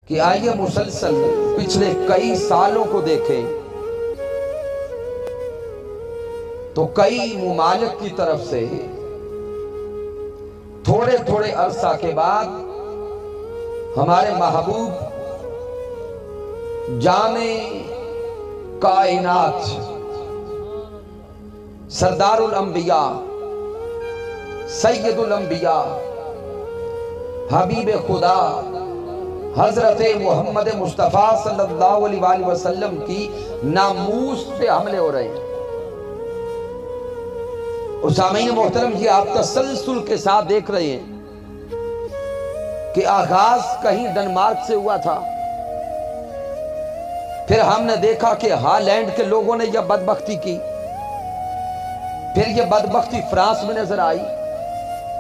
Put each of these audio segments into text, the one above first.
کہ آئیے مسلسل پچھلے کئی سالوں کو دیکھیں تو کئی ممالک کی طرف سے تھوڑے تھوڑے عرصہ کے بعد ہمارے محبوب جامع کائنات سردار الانبیاء سید الانبیاء حبیب خدا حضرت محمد مصطفیٰ صلی اللہ علیہ وآلہ وسلم کی ناموس پہ حملے ہو رہے ہیں۔ اور سامعین محترم، یہ آپ تسلسل کے ساتھ دیکھ رہے ہیں کہ آغاز کہیں ڈنمارک سے ہوا تھا، پھر ہم نے دیکھا کہ ہالینڈ کے لوگوں نے یہ بدبختی کی، پھر یہ بدبختی فرانس میں نظر آئی،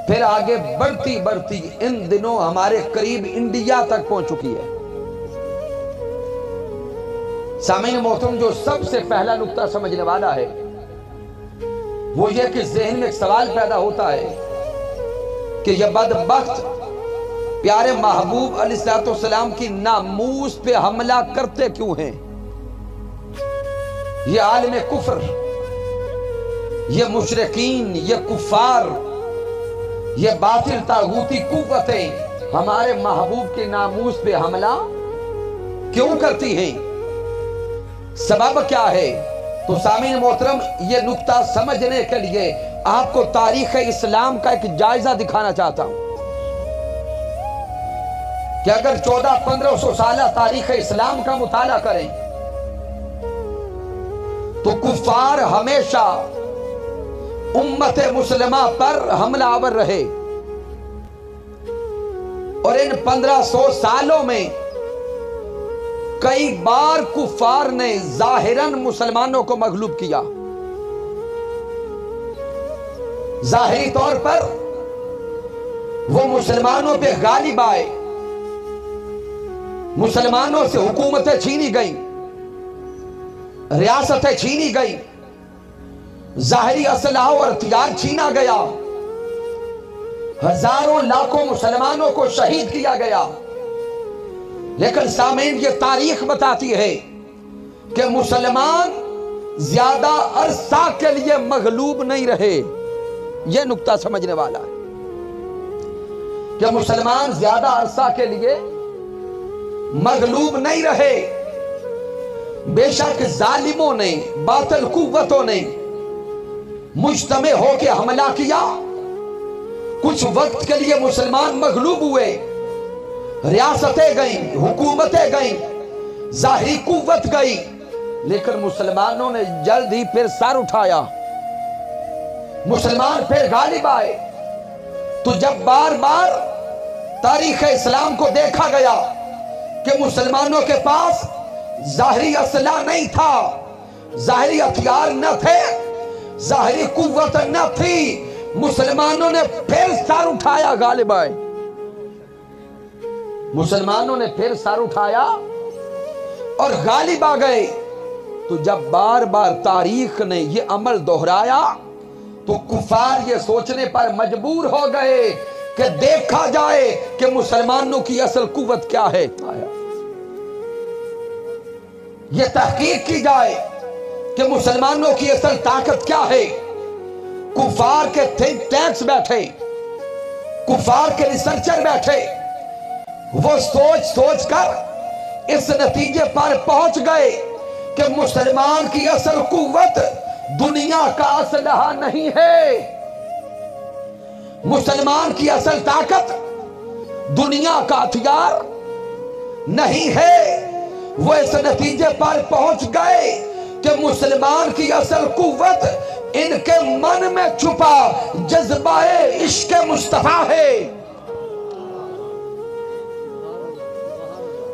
پھر آگے بڑھتی بڑھتی ان دنوں ہمارے قریب انڈیا تک پہنچ چکی ہے۔ سامعین محترم، جو سب سے پہلا نقطہ سمجھنے والا ہے وہ یہ کہ ذہن میں ایک سوال پیدا ہوتا ہے کہ یہ بدبخت پیارے محبوب علیہ السلام کی ناموس پہ حملہ کرتے کیوں ہیں؟ یہ عالم کفر، یہ مشرکین، یہ کفار، یہ باطل طاغوتی قوتیں ہمارے محبوب کے ناموس پہ حملہ کیوں کرتی ہیں؟ سبب کیا ہے؟ تو سامعین محترم، یہ نقطہ سمجھنے کے لیے آپ کو تاریخ اسلام کا ایک جائزہ دکھانا چاہتا ہوں کہ اگر 1400-1500 سالہ تاریخ اسلام کا مطالعہ کریں تو کفار ہمیشہ امت مسلمہ پر حملہ آور رہے، اور ان 1500 سالوں میں کئی بار کفار نے ظاہراً مسلمانوں کو مغلوب کیا۔ ظاہری طور پر وہ مسلمانوں پہ غالب آئے، مسلمانوں سے حکومتیں چھینی گئیں، ریاستیں چھینی گئیں، ظاہری اسلحہ اور ہتھیار چھینا گیا، ہزاروں لاکھوں مسلمانوں کو شہید کیا گیا۔ لیکن سامعین، یہ تاریخ بتاتی ہے کہ مسلمان زیادہ عرصہ کے لیے مغلوب نہیں رہے۔ یہ نقطہ سمجھنے والا ہے کہ مسلمان زیادہ عرصہ کے لیے مغلوب نہیں رہے۔ بے شک ظالموں نے، باطل قوتوں نے مجتمع ہو کے حملہ کیا، کچھ وقت کے لیے مسلمان مغلوب ہوئے، ریاستیں گئیں، حکومتیں گئیں، ظاہری قوت گئی، لیکن مسلمانوں نے جلد ہی پھر سر اٹھایا، مسلمان پھر غالب آئے۔ تو جب بار بار تاریخ اسلام کو دیکھا گیا کہ مسلمانوں کے پاس ظاہری اسلحہ نہیں تھا، ظاہری ہتھیار نہ تھے، ظاہری قوت نہ تھی، مسلمانوں نے پھر سر اٹھایا، غالب آئے۔ مسلمانوں نے پھر سر اٹھایا اور غالب آ گئے۔ تو جب بار بار تاریخ نے یہ عمل دہرایا تو کفار یہ سوچنے پر مجبور ہو گئے کہ دیکھا جائے کہ مسلمانوں کی اصل قوت کیا ہے، یہ تحقیق کی جائے کہ مسلمانوں کی اصل طاقت کیا ہے۔ کفار کے تھنک ٹینکس بیٹھے، کفار کے ریسرچر بیٹھے، وہ سوچ سوچ کر اس نتیجے پر پہنچ گئے کہ مسلمان کی اصل قوت دنیا کا اسلحہ نہیں ہے، مسلمان کی اصل طاقت دنیا کا ہتھیار نہیں ہے۔ وہ اس نتیجے پر پہنچ گئے کہ مسلمان کی اصل قوت ان کے من میں چھپا جذبہ عشق مصطفیٰ ہے۔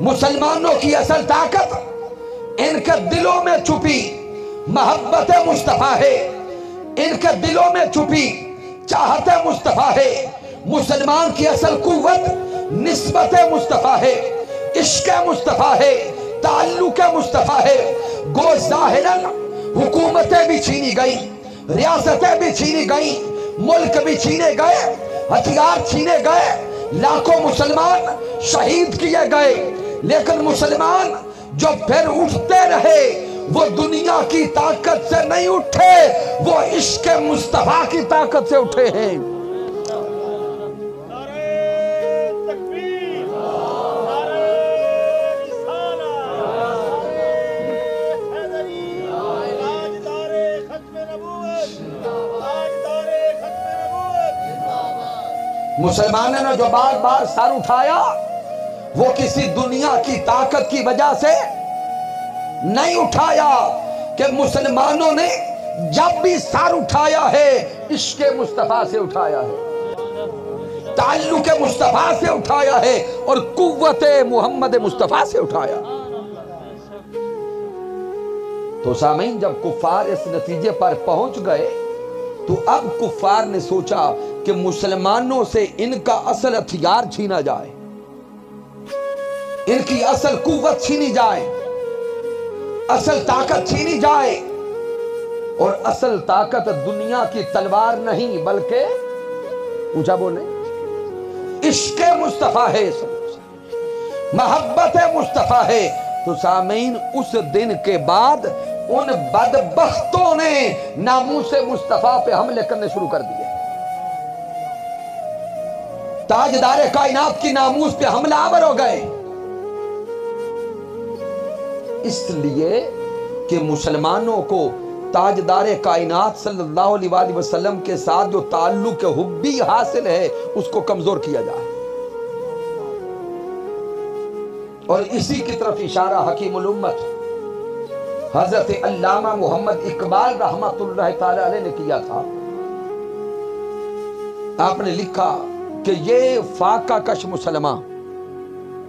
مسلمانوں کی اصل طاقت ان کے دلوں میں چھپی محبت مصطفیٰ ہے، ان کے دلوں میں چھپی چاہت مصطفیٰ ہے۔ مسلمان کی اصل قوت نسبت مصطفیٰ ہے، عشق مصطفیٰ ہے، تعلق مصطفیٰ ہے۔ گو ظاہراً حکومتیں بھی چھینی گئیں، ریاستیں بھی چھینی گئیں، ملک بھی چھینے گئے، ہتھیار چھینے گئے، لاکھوں مسلمان شہید کیے گئے، لیکن مسلمان جو پھر اٹھتے رہے وہ دنیا کی طاقت سے نہیں اٹھے، وہ عشق مصطفیٰ کی طاقت سے اٹھے ہیں۔ مسلمانوں نے جو بار بار سر اٹھایا وہ کسی دنیا کی طاقت کی وجہ سے نہیں اٹھایا، کہ مسلمانوں نے جب بھی سر اٹھایا ہے عشق مصطفیٰ سے اٹھایا ہے، تعلق مصطفیٰ سے اٹھایا ہے، اور قوت محمد مصطفیٰ سے اٹھایا۔ تو سامعین، جب کفار اس نتیجے پر پہنچ گئے تو اب کفار نے سوچا کہ مسلمانوں سے ان کا اصل ہتھیار چھینا جائے، ان کی اصل قوت چھینی جائے، اصل طاقت چھینی جائے، اور اصل طاقت دنیا کی تلوار نہیں بلکہ اونچا بولے عشق مصطفیٰ ہے، محبت مصطفیٰ ہے۔ تو سامعین، اس دن کے بعد ان بدبختوں نے ناموس مصطفیٰ پہ حملے کرنے شروع کر دیے، تاجدار کائنات کی ناموس پہ حملہ آور ہو گئے، اس لیے کہ مسلمانوں کو تاجدار کائنات صلی اللہ علیہ وآلہ وسلم کے ساتھ جو تعلق حبی حاصل ہے اس کو کمزور کیا جائے۔ اور اسی کی طرف اشارہ حکیم الامت حضرت علامہ محمد اقبال رحمت اللہ تعالی علیہ نے کیا تھا۔ آپ نے لکھا کہ یہ فاقہ کش مسلمان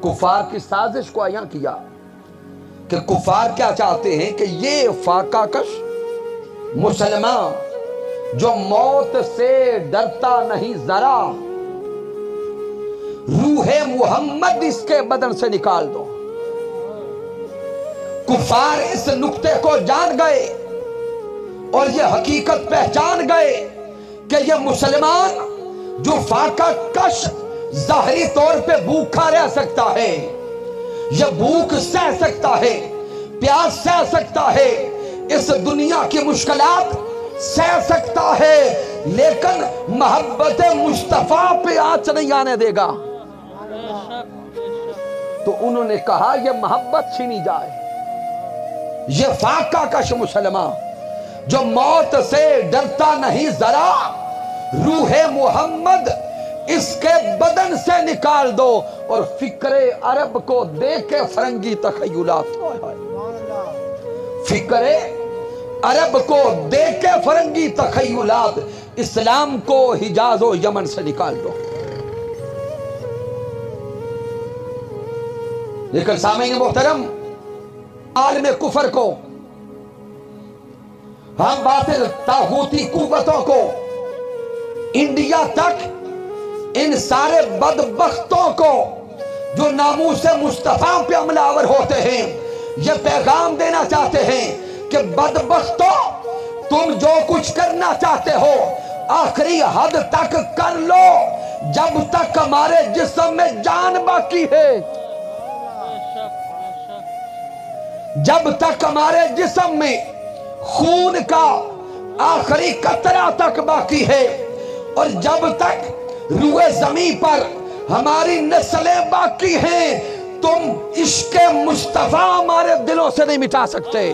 کفار کی سازش کو عیاں کیا، کہ کفار کیا چاہتے ہیں کہ یہ فاقہ کش مسلمان جو موت سے ڈرتا نہیں ذرا، روح محمد اس کے بدن سے نکال دو۔ کفار اس نقطے کو جان گئے اور یہ حقیقت پہچان گئے کہ یہ مسلمان جو فاقہ کش ظاہری طور پہ بھوکا رہ سکتا ہے، یہ بھوک سہ سکتا ہے، پیاس سہ سکتا ہے، اس دنیا کی مشکلات سہ سکتا ہے، لیکن محبت مصطفیٰ پہ آنچ نہیں آنے دے گا۔ تو انہوں نے کہا یہ محبت چھینی جائے، یہ فاقہ کش مسلمان جو موت سے ڈرتا نہیں ذرا، روح محمد اس کے بدن سے نکال دو، اور فکر عرب کو دے کے فرنگی تخیلات، فکر عرب کو دے کے فرنگی تخیلات، اسلام کو حجاز و یمن سے نکال دو۔ لیکن سامعین محترم، عالم کفر کو، ہم باطل طاغوتی قوتوں کو، انڈیا تک ان سارے بدبختوں کو جو ناموس مصطفیٰ پہ عمل آور ہوتے ہیں، یہ پیغام دینا چاہتے ہیں کہ بدبختوں، تم جو کچھ کرنا چاہتے ہو آخری حد تک کر لو، جب تک ہمارے جسم میں جان باقی ہے، جب تک ہمارے جسم میں خون کا آخری قطرہ تک باقی ہے، اور جب تک روئے زمین پر ہماری نسلیں باقی ہیں، تم عشق مصطفیٰ ہمارے دلوں سے نہیں مٹا سکتے۔